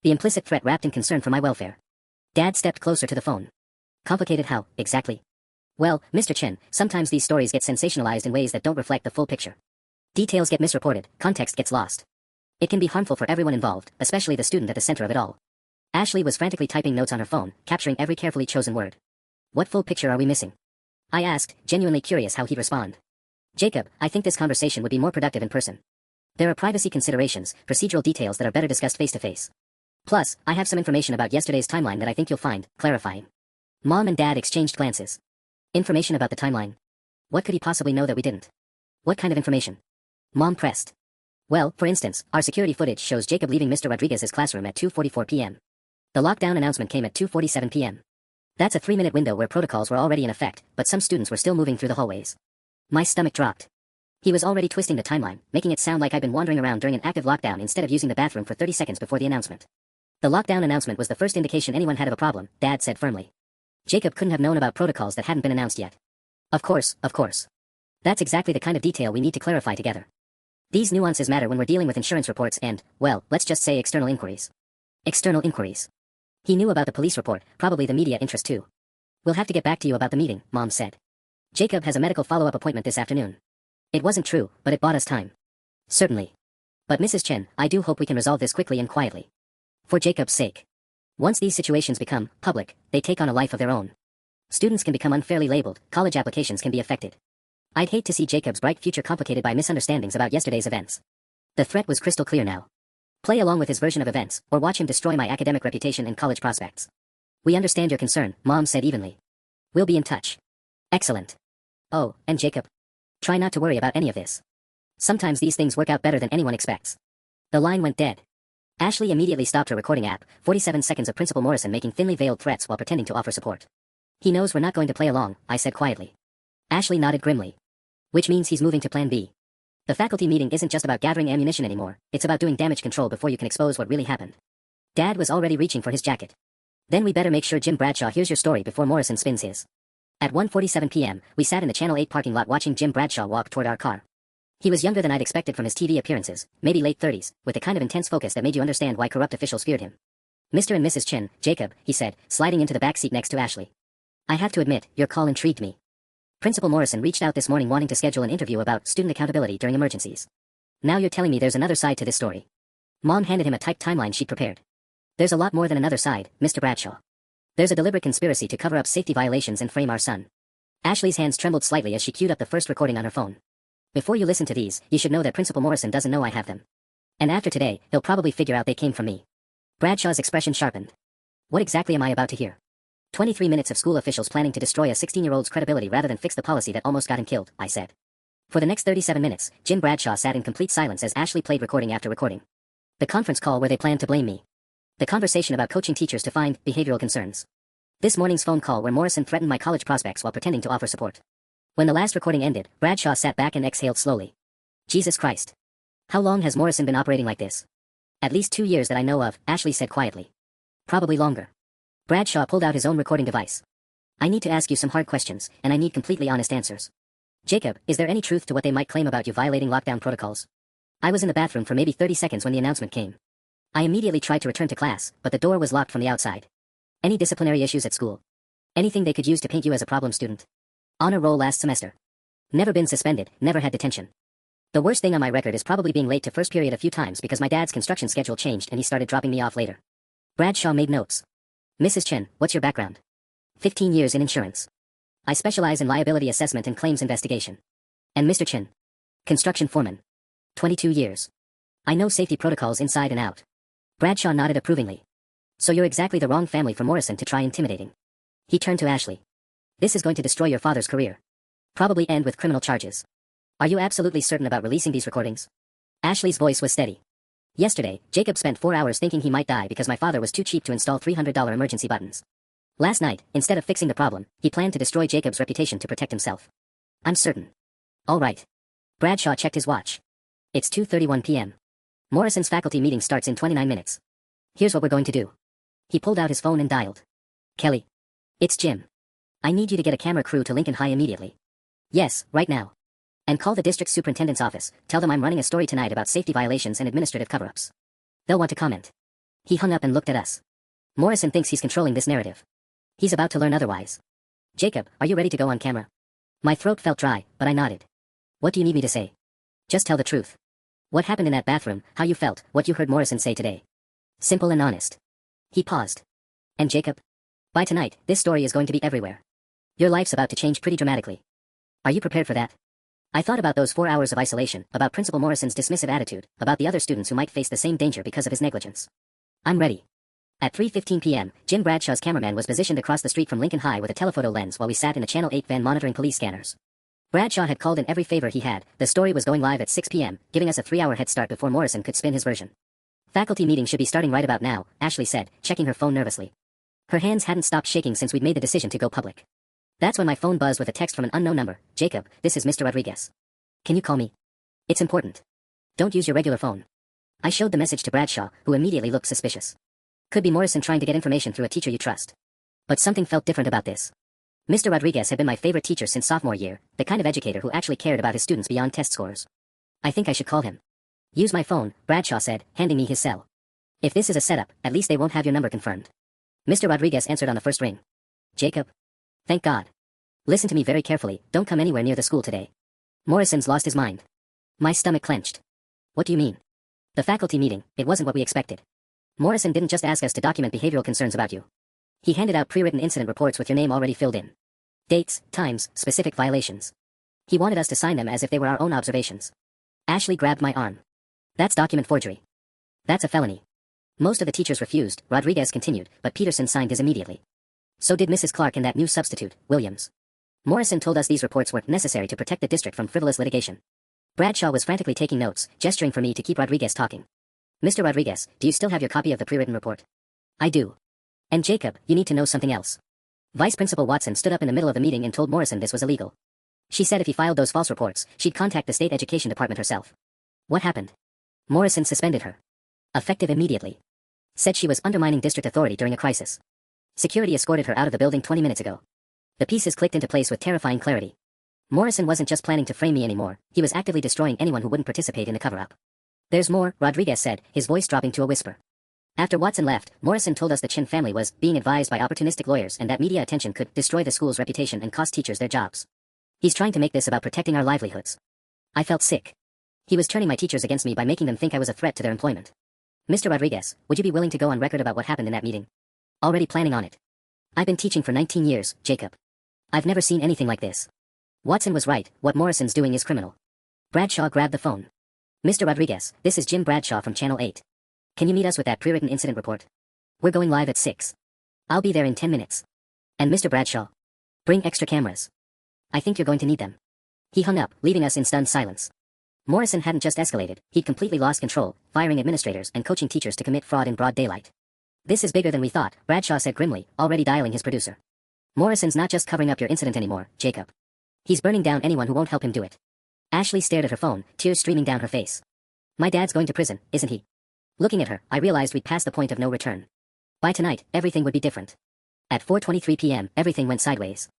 The implicit threat wrapped in concern for my welfare. Dad stepped closer to the phone. Complicated how, exactly? Well, Mr. Chen, sometimes these stories get sensationalized in ways that don't reflect the full picture. Details get misreported, context gets lost. It can be harmful for everyone involved, especially the student at the center of it all. Ashley was frantically typing notes on her phone, capturing every carefully chosen word. What full picture are we missing? I asked, genuinely curious how he'd respond. Jacob, I think this conversation would be more productive in person. There are privacy considerations, procedural details that are better discussed face-to-face. Plus, I have some information about yesterday's timeline that I think you'll find clarifying. Mom and Dad exchanged glances. Information about the timeline. What could he possibly know that we didn't? What kind of information? Mom pressed. Well, for instance, our security footage shows Jacob leaving Mr. Rodriguez's classroom at 2:44 p.m. The lockdown announcement came at 2:47 p.m. That's a 3-minute window where protocols were already in effect, but some students were still moving through the hallways. My stomach dropped. He was already twisting the timeline, making it sound like I'd been wandering around during an active lockdown instead of using the bathroom for 30 seconds before the announcement. The lockdown announcement was the first indication anyone had of a problem, Dad said firmly. Jacob couldn't have known about protocols that hadn't been announced yet. Of course, of course. That's exactly the kind of detail we need to clarify together. These nuances matter when we're dealing with insurance reports and, well, let's just say external inquiries. External inquiries. He knew about the police report, probably the media interest too. We'll have to get back to you about the meeting, Mom said. Jacob has a medical follow-up appointment this afternoon. It wasn't true, but it bought us time. Certainly. But Mrs. Chen, I do hope we can resolve this quickly and quietly. For Jacob's sake. Once these situations become public, they take on a life of their own. Students can become unfairly labeled, college applications can be affected. I'd hate to see Jacob's bright future complicated by misunderstandings about yesterday's events. The threat was crystal clear now. Play along with his version of events, or watch him destroy my academic reputation and college prospects. We understand your concern, Mom said evenly. We'll be in touch. Excellent. Oh, and Jacob. Try not to worry about any of this. Sometimes these things work out better than anyone expects. The line went dead. Ashley immediately stopped her recording app, 47 seconds of Principal Morrison making thinly veiled threats while pretending to offer support. He knows we're not going to play along, I said quietly. Ashley nodded grimly. Which means he's moving to Plan B. The faculty meeting isn't just about gathering ammunition anymore, it's about doing damage control before you can expose what really happened. Dad was already reaching for his jacket. Then we better make sure Jim Bradshaw hears your story before Morrison spins his. At 1:47 p.m., we sat in the Channel 8 parking lot watching Jim Bradshaw walk toward our car. He was younger than I'd expected from his TV appearances, maybe late 30s, with the kind of intense focus that made you understand why corrupt officials feared him. Mr. and Mrs. Chen, Jacob, he said, sliding into the back seat next to Ashley. I have to admit, your call intrigued me. Principal Morrison reached out this morning wanting to schedule an interview about student accountability during emergencies. Now you're telling me there's another side to this story. Mom handed him a typed timeline she'd prepared. There's a lot more than another side, Mr. Bradshaw. There's a deliberate conspiracy to cover up safety violations and frame our son. Ashley's hands trembled slightly as she queued up the first recording on her phone. Before you listen to these, you should know that Principal Morrison doesn't know I have them. And after today, he'll probably figure out they came from me. Bradshaw's expression sharpened. What exactly am I about to hear? 23 minutes of school officials planning to destroy a 16-year-old's credibility rather than fix the policy that almost got him killed, I said. For the next 37 minutes, Jim Bradshaw sat in complete silence as Ashley played recording after recording. The conference call where they planned to blame me. The conversation about coaching teachers to find behavioral concerns. This morning's phone call where Morrison threatened my college prospects while pretending to offer support. When the last recording ended, Bradshaw sat back and exhaled slowly. Jesus Christ. How long has Morrison been operating like this? At least 2 years that I know of, Ashley said quietly. Probably longer. Bradshaw pulled out his own recording device. I need to ask you some hard questions, and I need completely honest answers. Jacob, is there any truth to what they might claim about you violating lockdown protocols? I was in the bathroom for maybe 30 seconds when the announcement came. I immediately tried to return to class, but the door was locked from the outside. Any disciplinary issues at school? Anything they could use to paint you as a problem student? Honor roll last semester. Never been suspended, never had detention. The worst thing on my record is probably being late to first period a few times because my dad's construction schedule changed and he started dropping me off later. Bradshaw made notes. Mrs. Chen, what's your background? 15 years in insurance. I specialize in liability assessment and claims investigation. And Mr. Chen? Construction foreman. 22 years. I know safety protocols inside and out. Bradshaw nodded approvingly. So you're exactly the wrong family for Morrison to try intimidating. He turned to Ashley. This is going to destroy your father's career. Probably end with criminal charges. Are you absolutely certain about releasing these recordings? Ashley's voice was steady. Yesterday, Jacob spent 4 hours thinking he might die because my father was too cheap to install $300 emergency buttons. Last night, instead of fixing the problem, he planned to destroy Jacob's reputation to protect himself. I'm certain. All right. Bradshaw checked his watch. It's 2:31 p.m. Morrison's faculty meeting starts in 29 minutes. Here's what we're going to do. He pulled out his phone and dialed. Kelly. It's Jim. I need you to get a camera crew to Lincoln High immediately. Yes, right now. And call the district superintendent's office, tell them I'm running a story tonight about safety violations and administrative cover-ups. They'll want to comment. He hung up and looked at us. Morrison thinks he's controlling this narrative. He's about to learn otherwise. Jacob, are you ready to go on camera? My throat felt dry, but I nodded. What do you need me to say? Just tell the truth. What happened in that bathroom, how you felt, what you heard Morrison say today. Simple and honest. He paused. And Jacob? By tonight, this story is going to be everywhere. Your life's about to change pretty dramatically. Are you prepared for that? I thought about those 4 hours of isolation, about Principal Morrison's dismissive attitude, about the other students who might face the same danger because of his negligence. I'm ready. At 3:15 p.m., Jim Bradshaw's cameraman was positioned across the street from Lincoln High with a telephoto lens while we sat in a Channel 8 van monitoring police scanners. Bradshaw had called in every favor he had. The story was going live at 6 p.m., giving us a 3-hour head start before Morrison could spin his version. Faculty meeting should be starting right about now, Ashley said, checking her phone nervously. Her hands hadn't stopped shaking since we'd made the decision to go public. That's when my phone buzzed with a text from an unknown number. Jacob, this is Mr. Rodriguez. Can you call me? It's important. Don't use your regular phone. I showed the message to Bradshaw, who immediately looked suspicious. Could be Morrison trying to get information through a teacher you trust. But something felt different about this. Mr. Rodriguez had been my favorite teacher since sophomore year, the kind of educator who actually cared about his students beyond test scores. I think I should call him. Use my phone, Bradshaw said, handing me his cell. If this is a setup, at least they won't have your number confirmed. Mr. Rodriguez answered on the first ring. Jacob? Thank God. Listen to me very carefully, don't come anywhere near the school today. Morrison's lost his mind. My stomach clenched. What do you mean? The faculty meeting, it wasn't what we expected. Morrison didn't just ask us to document behavioral concerns about you. He handed out pre-written incident reports with your name already filled in. Dates, times, specific violations. He wanted us to sign them as if they were our own observations. Ashley grabbed my arm. That's document forgery. That's a felony. Most of the teachers refused, Rodriguez continued, but Peterson signed his immediately. So did Mrs. Clark and that new substitute, Williams. Morrison told us these reports were necessary to protect the district from frivolous litigation. Bradshaw was frantically taking notes, gesturing for me to keep Rodriguez talking. Mr. Rodriguez, do you still have your copy of the pre-written report? I do. And Jacob, you need to know something else. Vice Principal Watson stood up in the middle of the meeting and told Morrison this was illegal. She said if he filed those false reports, she'd contact the state education department herself. What happened? Morrison suspended her. Effective immediately. Said she was undermining district authority during a crisis. Security escorted her out of the building 20 minutes ago. The pieces clicked into place with terrifying clarity. Morrison wasn't just planning to frame me anymore, he was actively destroying anyone who wouldn't participate in the cover-up. There's more, Rodriguez said, his voice dropping to a whisper. After Watson left, Morrison told us the Chin family was being advised by opportunistic lawyers and that media attention could destroy the school's reputation and cost teachers their jobs. He's trying to make this about protecting our livelihoods. I felt sick. He was turning my teachers against me by making them think I was a threat to their employment. Mr. Rodriguez, would you be willing to go on record about what happened in that meeting? Already planning on it. I've been teaching for 19 years, Jacob. I've never seen anything like this. Watson was right, what Morrison's doing is criminal. Bradshaw grabbed the phone. Mr. Rodriguez, this is Jim Bradshaw from Channel 8. Can you meet us with that pre-written incident report? We're going live at 6. I'll be there in 10 minutes. And Mr. Bradshaw, bring extra cameras. I think you're going to need them. He hung up, leaving us in stunned silence. Morrison hadn't just escalated, he'd completely lost control, firing administrators and coaching teachers to commit fraud in broad daylight. This is bigger than we thought, Bradshaw said grimly, already dialing his producer. Morrison's not just covering up your incident anymore, Jacob. He's burning down anyone who won't help him do it. Ashley stared at her phone, tears streaming down her face. My dad's going to prison, isn't he? Looking at her, I realized we'd passed the point of no return. By tonight, everything would be different. At 4:23 p.m., everything went sideways.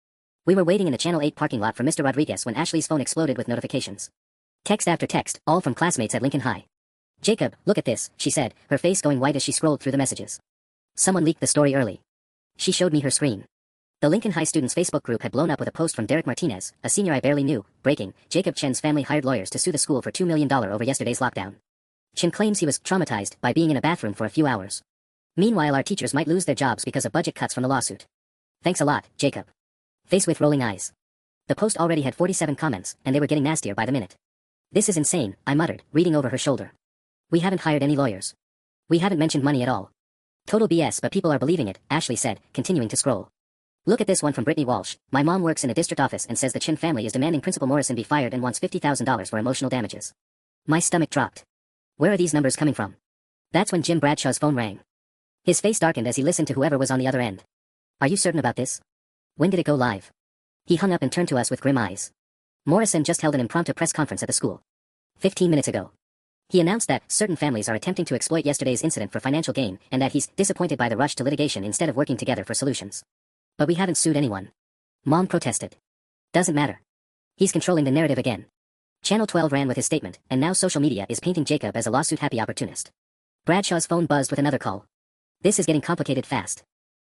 We were waiting in the Channel 8 parking lot for Mr. Rodriguez when Ashley's phone exploded with notifications. Text after text, all from classmates at Lincoln High. Jacob, look at this, she said, her face going white as she scrolled through the messages. Someone leaked the story early. She showed me her screen. The Lincoln High students' Facebook group had blown up with a post from Derek Martinez, a senior I barely knew. Breaking, Jacob Chen's family hired lawyers to sue the school for $2 million over yesterday's lockdown. Chen claims he was traumatized by being in a bathroom for a few hours. Meanwhile, our teachers might lose their jobs because of budget cuts from the lawsuit. Thanks a lot, Jacob. Face with rolling eyes. The post already had 47 comments, and they were getting nastier by the minute. This is insane, I muttered, reading over her shoulder. We haven't hired any lawyers. We haven't mentioned money at all. Total BS, but people are believing it, Ashley said, continuing to scroll. Look at this one from Brittany Walsh. My mom works in a district office and says the Chin family is demanding Principal Morrison be fired and wants $50,000 for emotional damages. My stomach dropped. Where are these numbers coming from? That's when Jim Bradshaw's phone rang. His face darkened as he listened to whoever was on the other end. Are you certain about this? When did it go live? He hung up and turned to us with grim eyes. Morrison just held an impromptu press conference at the school. 15 minutes ago. He announced that certain families are attempting to exploit yesterday's incident for financial gain and that he's disappointed by the rush to litigation instead of working together for solutions. But we haven't sued anyone. Mom protested. Doesn't matter. He's controlling the narrative again. Channel 12 ran with his statement, and now social media is painting Jacob as a lawsuit-happy opportunist. Bradshaw's phone buzzed with another call. This is getting complicated fast.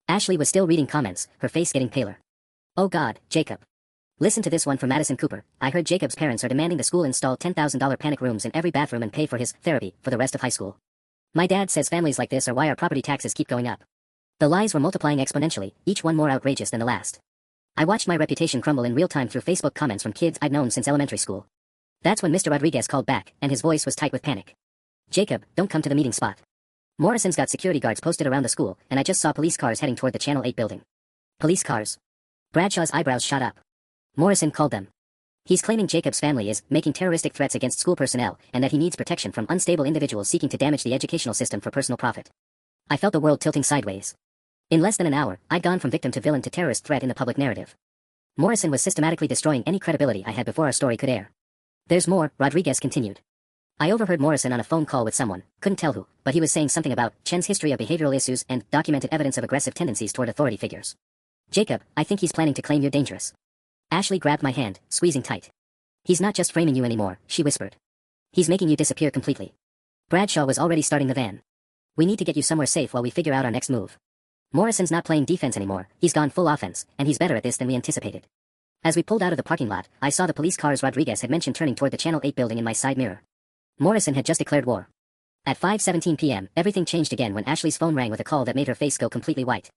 Ashley was still reading comments, her face getting paler. Oh God, Jacob. Listen to this one from Madison Cooper. I heard Jacob's parents are demanding the school install $10,000 panic rooms in every bathroom and pay for his therapy for the rest of high school. My dad says families like this are why our property taxes keep going up. The lies were multiplying exponentially, each one more outrageous than the last. I watched my reputation crumble in real time through Facebook comments from kids I'd known since elementary school. That's when Mr. Rodriguez called back, and his voice was tight with panic. Jacob, don't come to the meeting spot. Morrison's got security guards posted around the school, and I just saw police cars heading toward the Channel 8 building. Police cars? Bradshaw's eyebrows shot up. Morrison called them. He's claiming Jacob's family is making terroristic threats against school personnel, and that he needs protection from unstable individuals seeking to damage the educational system for personal profit. I felt the world tilting sideways. In less than an hour, I'd gone from victim to villain to terrorist threat in the public narrative. Morrison was systematically destroying any credibility I had before our story could air. There's more, Rodriguez continued. I overheard Morrison on a phone call with someone, couldn't tell who, but he was saying something about Chen's history of behavioral issues and documented evidence of aggressive tendencies toward authority figures. Jacob, I think he's planning to claim you're dangerous. Ashley grabbed my hand, squeezing tight. He's not just framing you anymore, she whispered. He's making you disappear completely. Bradshaw was already starting the van. We need to get you somewhere safe while we figure out our next move. Morrison's not playing defense anymore, he's gone full offense, and he's better at this than we anticipated. As we pulled out of the parking lot, I saw the police cars Rodriguez had mentioned turning toward the Channel 8 building in my side mirror. Morrison had just declared war. At 5:17 p.m., everything changed again when Ashley's phone rang with a call that made her face go completely white.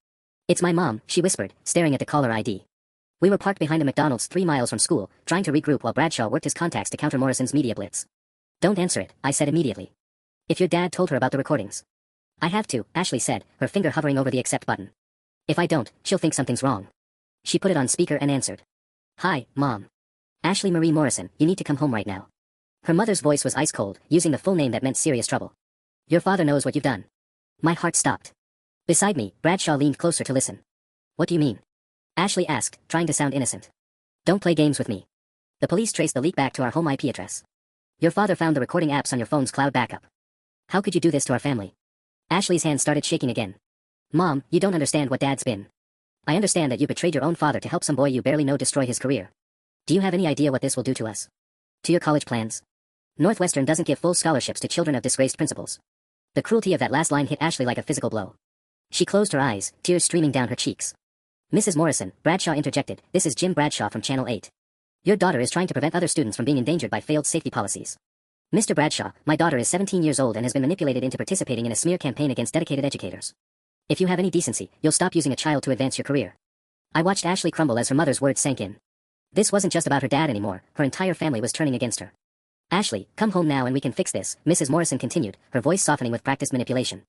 It's my mom, she whispered, staring at the caller ID. We were parked behind a McDonald's 3 miles from school, trying to regroup while Bradshaw worked his contacts to counter Morrison's media blitz. Don't answer it, I said immediately. If your dad told her about the recordings. I have to, Ashley said, her finger hovering over the accept button. If I don't, she'll think something's wrong. She put it on speaker and answered. Hi, Mom. Ashley Marie Morrison, you need to come home right now. Her mother's voice was ice cold, using the full name that meant serious trouble. Your father knows what you've done. My heart stopped. Beside me, Bradshaw leaned closer to listen. What do you mean? Ashley asked, trying to sound innocent. Don't play games with me. The police traced the leak back to our home IP address. Your father found the recording apps on your phone's cloud backup. How could you do this to our family? Ashley's hand started shaking again. Mom, you don't understand what Dad's been. I understand that you betrayed your own father to help some boy you barely know destroy his career. Do you have any idea what this will do to us? To your college plans? Northwestern doesn't give full scholarships to children of disgraced principals. The cruelty of that last line hit Ashley like a physical blow. She closed her eyes, tears streaming down her cheeks. Mrs. Morrison, Bradshaw interjected, this is Jim Bradshaw from Channel 8. Your daughter is trying to prevent other students from being endangered by failed safety policies. Mr. Bradshaw, my daughter is 17 years old and has been manipulated into participating in a smear campaign against dedicated educators. If you have any decency, you'll stop using a child to advance your career. I watched Ashley crumble as her mother's words sank in. This wasn't just about her dad anymore, her entire family was turning against her. Ashley, come home now and we can fix this, Mrs. Morrison continued, her voice softening with practiced manipulation.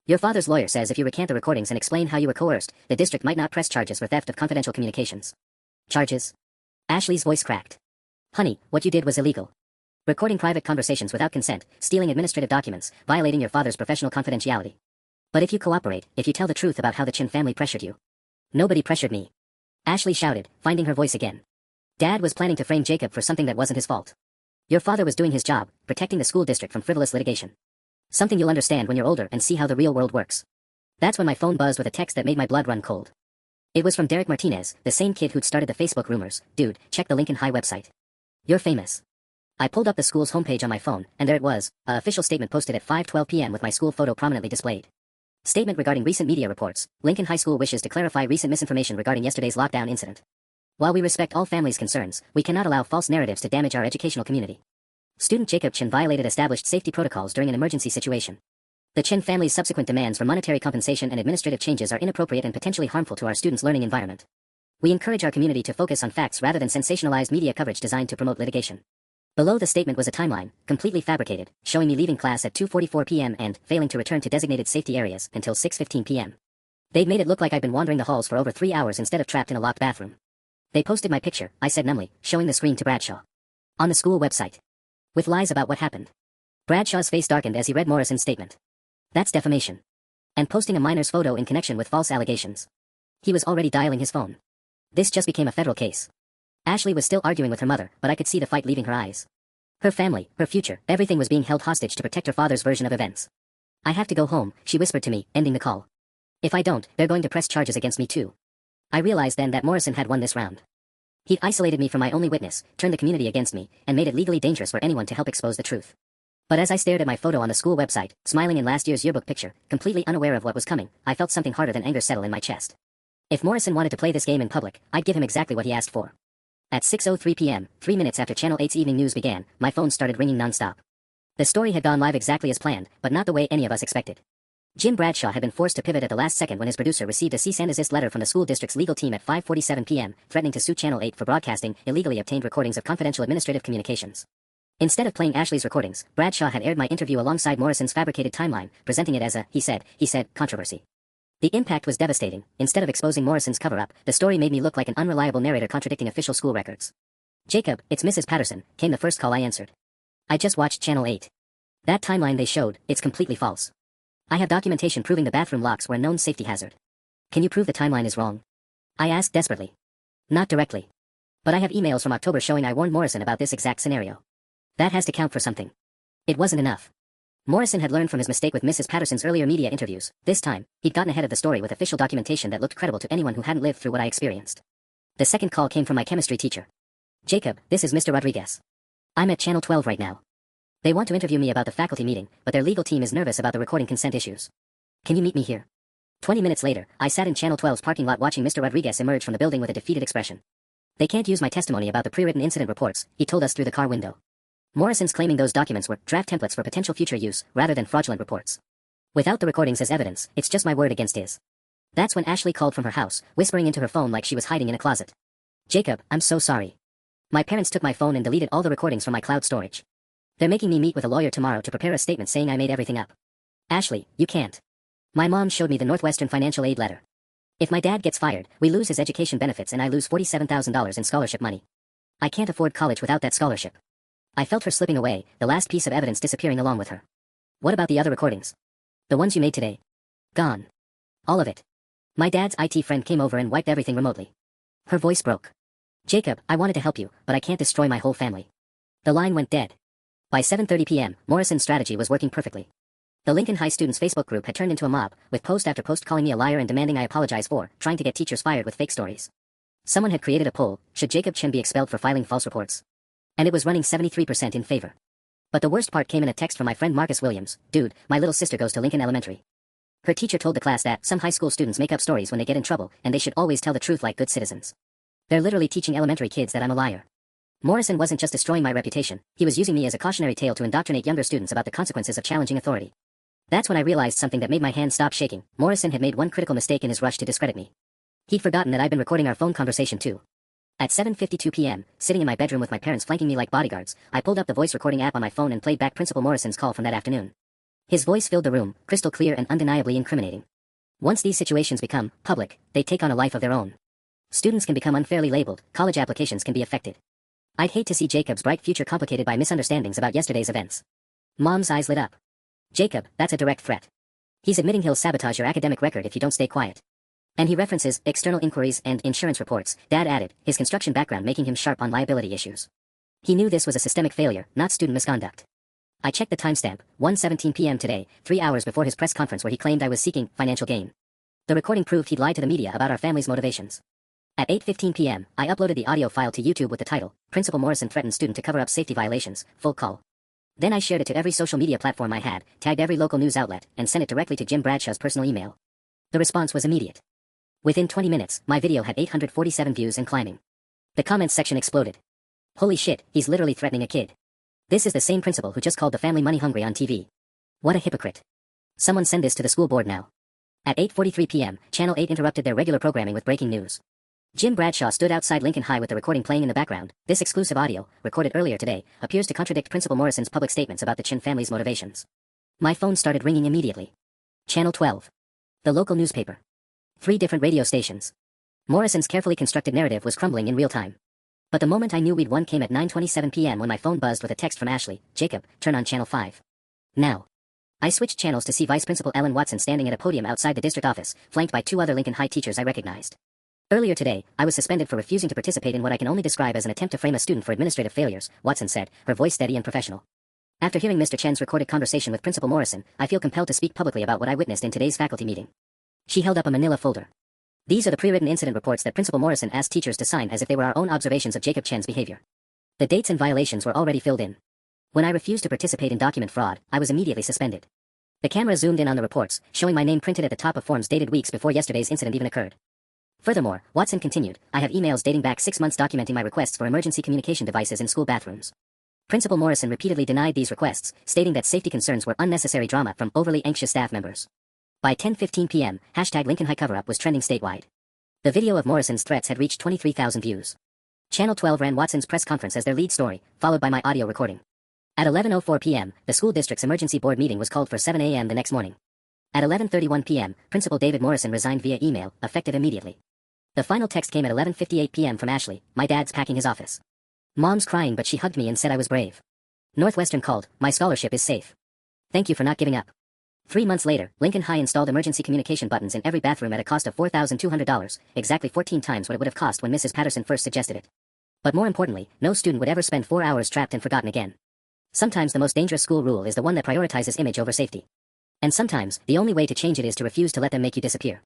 Your father's lawyer says if you recant the recordings and explain how you were coerced, the district might not press charges for theft of confidential communications. Charges? Ashley's voice cracked. Honey, what you did was illegal. Recording private conversations without consent, stealing administrative documents, violating your father's professional confidentiality. But if you cooperate, if you tell the truth about how the Chen family pressured you. Nobody pressured me. Ashley shouted, finding her voice again. Dad was planning to frame Jacob for something that wasn't his fault. Your father was doing his job, protecting the school district from frivolous litigation. Something you'll understand when you're older and see how the real world works. That's when my phone buzzed with a text that made my blood run cold. It was from Derek Martinez, the same kid who'd started the Facebook rumors. Dude, check the Lincoln High website. You're famous. I pulled up the school's homepage on my phone, and there it was, a official statement posted at 5:12 p.m. with my school photo prominently displayed. Statement regarding recent media reports. Lincoln High School wishes to clarify recent misinformation regarding yesterday's lockdown incident. While we respect all families' concerns, we cannot allow false narratives to damage our educational community. Student Jacob Chen violated established safety protocols during an emergency situation. The Chen family's subsequent demands for monetary compensation and administrative changes are inappropriate and potentially harmful to our students' learning environment. We encourage our community to focus on facts rather than sensationalized media coverage designed to promote litigation. Below the statement was a timeline, completely fabricated, showing me leaving class at 2:44 p.m. and failing to return to designated safety areas until 6:15 p.m. They'd made it look like I'd been wandering the halls for over 3 hours instead of trapped in a locked bathroom. They posted my picture, I said numbly, showing the screen to Bradshaw. On the school website. With lies about what happened. Bradshaw's face darkened as he read Morrison's statement. That's defamation. And posting a minor's photo in connection with false allegations. He was already dialing his phone. This just became a federal case. Ashley was still arguing with her mother, but I could see the fight leaving her eyes. Her family, her future, everything was being held hostage to protect her father's version of events. I have to go home, she whispered to me, ending the call. If I don't, they're going to press charges against me too. I realized then that Morrison had won this round. He'd isolated me from my only witness, turned the community against me, and made it legally dangerous for anyone to help expose the truth. But as I stared at my photo on the school website, smiling in last year's yearbook picture, completely unaware of what was coming, I felt something harder than anger settle in my chest. If Morrison wanted to play this game in public, I'd give him exactly what he asked for. At 6:03 p.m., 3 minutes after Channel 8's evening news began, my phone started ringing nonstop. The story had gone live exactly as planned, but not the way any of us expected. Jim Bradshaw had been forced to pivot at the last second when his producer received a cease and desist letter from the school district's legal team at 5:47 p.m., threatening to sue Channel 8 for broadcasting illegally obtained recordings of confidential administrative communications. Instead of playing Ashley's recordings, Bradshaw had aired my interview alongside Morrison's fabricated timeline, presenting it as a he said, controversy. The impact was devastating. Instead of exposing Morrison's cover-up, the story made me look like an unreliable narrator contradicting official school records. "Jacob, it's Mrs. Patterson," came the first call I answered. "I just watched Channel 8. That timeline they showed, it's completely false. I have documentation proving the bathroom locks were a known safety hazard. Can you prove the timeline is wrong?" I asked desperately. "Not directly. But I have emails from October showing I warned Morrison about this exact scenario. That has to count for something." It wasn't enough. Morrison had learned from his mistake with Mrs. Patterson's earlier media interviews. This time, he'd gotten ahead of the story with official documentation that looked credible to anyone who hadn't lived through what I experienced. The second call came from my chemistry teacher. "Jacob, this is Mr. Rodriguez. I'm at Channel 12 right now. They want to interview me about the faculty meeting, but their legal team is nervous about the recording consent issues. Can you meet me here?" 20 minutes later, I sat in Channel 12's parking lot watching Mr. Rodriguez emerge from the building with a defeated expression. "They can't use my testimony about the pre-written incident reports," he told us through the car window. Morrison's claiming those documents were draft templates for potential future use, rather than fraudulent reports. Without the recordings as evidence, it's just my word against his. That's when Ashley called from her house, whispering into her phone like she was hiding in a closet. "Jacob, I'm so sorry. My parents took my phone and deleted all the recordings from my cloud storage. They're making me meet with a lawyer tomorrow to prepare a statement saying I made everything up. Ashley, you can't. My mom showed me the Northwestern financial aid letter. If my dad gets fired, we lose his education benefits and I lose $47,000 in scholarship money. I can't afford college without that scholarship." I felt her slipping away, the last piece of evidence disappearing along with her. "What about the other recordings? The ones you made today?" "Gone. All of it. My dad's IT friend came over and wiped everything remotely." Her voice broke. "Jacob, I wanted to help you, but I can't destroy my whole family." The line went dead. By 7:30 p.m., Morrison's strategy was working perfectly. The Lincoln High students' Facebook group had turned into a mob, with post after post calling me a liar and demanding I apologize for trying to get teachers fired with fake stories. Someone had created a poll: should Jacob Chen be expelled for filing false reports? And it was running 73% in favor. But the worst part came in a text from my friend Marcus Williams. "Dude, my little sister goes to Lincoln Elementary. Her teacher told the class that some high school students make up stories when they get in trouble, and they should always tell the truth like good citizens. They're literally teaching elementary kids that I'm a liar." Morrison wasn't just destroying my reputation, he was using me as a cautionary tale to indoctrinate younger students about the consequences of challenging authority. That's when I realized something that made my hands stop shaking. Morrison had made one critical mistake in his rush to discredit me. He'd forgotten that I'd been recording our phone conversation too. At 7:52 p.m., sitting in my bedroom with my parents flanking me like bodyguards, I pulled up the voice recording app on my phone and played back Principal Morrison's call from that afternoon. His voice filled the room, crystal clear and undeniably incriminating. Once these situations become public, they take on a life of their own. Students can become unfairly labeled, college applications can be affected. I'd hate to see Jacob's bright future complicated by misunderstandings about yesterday's events. Mom's eyes lit up. "Jacob, that's a direct threat. He's admitting he'll sabotage your academic record if you don't stay quiet. And he references external inquiries and insurance reports," Dad added, his construction background making him sharp on liability issues. He knew this was a systemic failure, not student misconduct. I checked the timestamp, 1:17 p.m. today, 3 hours before his press conference where he claimed I was seeking financial gain. The recording proved he'd lied to the media about our family's motivations. At 8:15 p.m., I uploaded the audio file to YouTube with the title, "Principal Morrison Threatens Student to Cover Up Safety Violations, Full Call." Then I shared it to every social media platform I had, tagged every local news outlet, and sent it directly to Jim Bradshaw's personal email. The response was immediate. Within 20 minutes, my video had 847 views and climbing. The comments section exploded. "Holy shit, he's literally threatening a kid. This is the same principal who just called the family money hungry on TV. What a hypocrite. Someone send this to the school board now." At 8:43 p.m., Channel 8 interrupted their regular programming with breaking news. Jim Bradshaw stood outside Lincoln High with the recording playing in the background. This exclusive audio, recorded earlier today, appears to contradict Principal Morrison's public statements about the Chen family's motivations. My phone started ringing immediately. Channel 12. The local newspaper. 3 different radio stations. Morrison's carefully constructed narrative was crumbling in real time. But the moment I knew we'd won came at 9:27 p.m. when my phone buzzed with a text from Ashley. "Jacob, turn on Channel 5. Now." I switched channels to see Vice Principal Ellen Watson standing at a podium outside the district office, flanked by 2 other Lincoln High teachers I recognized. "Earlier today, I was suspended for refusing to participate in what I can only describe as an attempt to frame a student for administrative failures," Watson said, her voice steady and professional. "After hearing Mr. Chen's recorded conversation with Principal Morrison, I feel compelled to speak publicly about what I witnessed in today's faculty meeting." She held up a manila folder. "These are the pre-written incident reports that Principal Morrison asked teachers to sign as if they were our own observations of Jacob Chen's behavior. The dates and violations were already filled in. When I refused to participate in document fraud, I was immediately suspended." The camera zoomed in on the reports, showing my name printed at the top of forms dated weeks before yesterday's incident even occurred. Furthermore, Watson continued, I have emails dating back 6 months documenting my requests for emergency communication devices in school bathrooms. Principal Morrison repeatedly denied these requests, stating that safety concerns were unnecessary drama from overly anxious staff members. By 10:15 p.m., #Lincoln High Coverup was trending statewide. The video of Morrison's threats had reached 23,000 views. Channel 12 ran Watson's press conference as their lead story, followed by my audio recording. At 11:04 p.m., the school district's emergency board meeting was called for 7 a.m. the next morning. At 11:31 p.m., Principal David Morrison resigned via email, effective immediately. The final text came at 11:58 p.m. from Ashley, my dad's packing his office. Mom's crying but she hugged me and said I was brave. Northwestern called, my scholarship is safe. Thank you for not giving up. 3 months later, Lincoln High installed emergency communication buttons in every bathroom at a cost of $4,200, exactly 14 times what it would have cost when Mrs. Patterson first suggested it. But more importantly, no student would ever spend 4 hours trapped and forgotten again. Sometimes the most dangerous school rule is the one that prioritizes image over safety. And sometimes, the only way to change it is to refuse to let them make you disappear.